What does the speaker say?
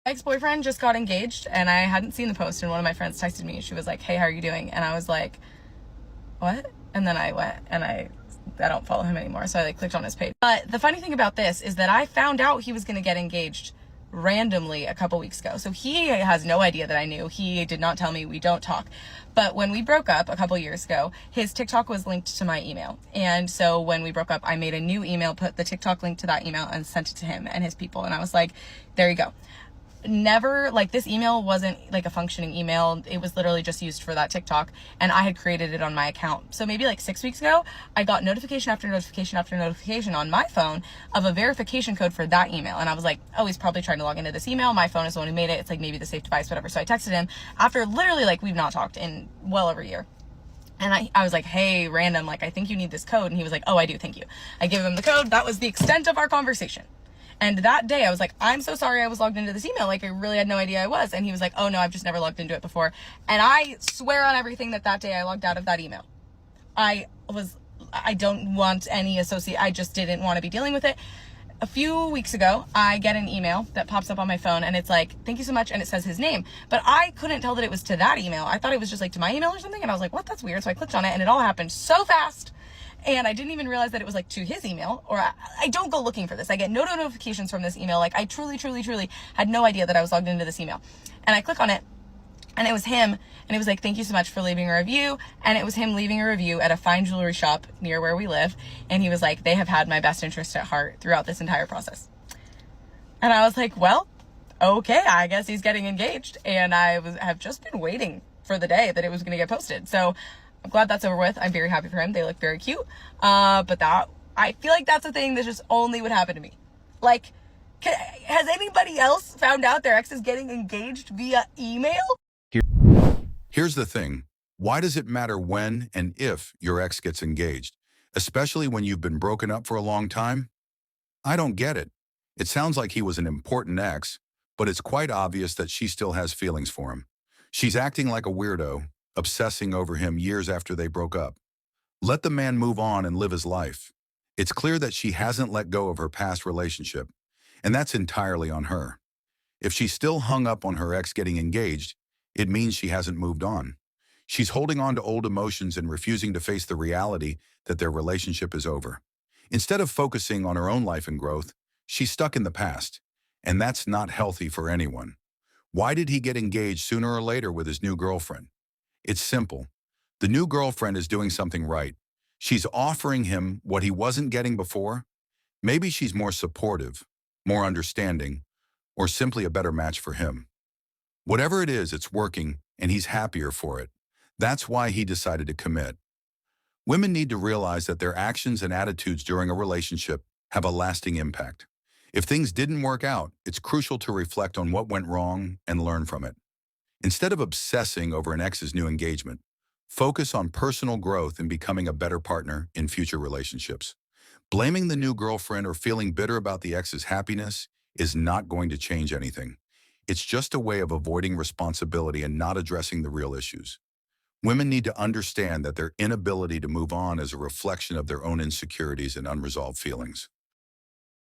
My ex-boyfriend just got engaged and I hadn't seen the post, and one of my friends texted me. She was like, hey, how are you doing? And I was like, what? And then I went and I don't follow him anymore, so I clicked on his page. But the funny thing about this is that I found out he was going to get engaged randomly a couple weeks ago. So he has no idea that I knew. He did not tell me. We don't talk. But when we broke up a couple years ago, his TikTok was linked to my email. And so when we broke up, I made a new email, put the TikTok link to that email, and sent it to him and his people. And I was like, there you go. Never, like, this email wasn't like a functioning email. It was literally just used for that TikTok, and I had created it on my account. So maybe like 6 weeks ago, I got notification after notification after notification on my phone of a verification code for that email. And I was like, oh, he's probably trying to log into this email. My phone is the one who made it. It's like maybe the safe device, whatever. So I texted him after literally, like, we've not talked in well over a year. And I was like, hey, random, like, I think you need this code. And he was like, oh, I do, thank you. I gave him the code. That was the extent of our conversation. And that day I was like, I'm so sorry I was logged into this email. Like, I really had no idea I was. And he was like, oh no, I've just never logged into it before. And I swear on everything that day I logged out of that email. I don't want any associate. I just didn't want to be dealing with it. A few weeks ago, I get an email that pops up on my phone, and it's like, thank you so much. And it says his name, but I couldn't tell that it was to that email. I thought it was just like to my email or something. And I was like, what? That's weird. So I clicked on it, and it all happened so fast. And I didn't even realize that it was like to his email, or I don't go looking for this. I get no notifications from this email. Like, I truly had no idea that I was logged into this email. And I click on it, and it was him, and it was like, thank you so much for leaving a review. And it was him leaving a review at a fine jewelry shop near where we live. And he was like, they have had my best interest at heart throughout this entire process. And I was like, well, okay, I guess he's getting engaged. And have just been waiting for the day that it was going to get posted. So I'm glad that's over with. I'm very happy for him. They look very cute. But I feel like that's a thing that just only would happen to me. Like, has anybody else found out their ex is getting engaged via email? Here's the thing. Why does it matter when and if your ex gets engaged, especially when you've been broken up for a long time? I don't get it. It sounds like he was an important ex, but it's quite obvious that she still has feelings for him. She's acting like a weirdo, obsessing over him years after they broke up. Let the man move on and live his life. It's clear that she hasn't let go of her past relationship, and that's entirely on her. If she's still hung up on her ex getting engaged, it means she hasn't moved on. She's holding on to old emotions and refusing to face the reality that their relationship is over. Instead of focusing on her own life and growth, she's stuck in the past, and that's not healthy for anyone. Why did he get engaged sooner or later with his new girlfriend? It's simple. The new girlfriend is doing something right. She's offering him what he wasn't getting before. Maybe she's more supportive, more understanding, or simply a better match for him. Whatever it is, it's working, and he's happier for it. That's why he decided to commit. Women need to realize that their actions and attitudes during a relationship have a lasting impact. If things didn't work out, it's crucial to reflect on what went wrong and learn from it. Instead of obsessing over an ex's new engagement, focus on personal growth and becoming a better partner in future relationships. Blaming the new girlfriend or feeling bitter about the ex's happiness is not going to change anything. It's just a way of avoiding responsibility and not addressing the real issues. Women need to understand that their inability to move on is a reflection of their own insecurities and unresolved feelings.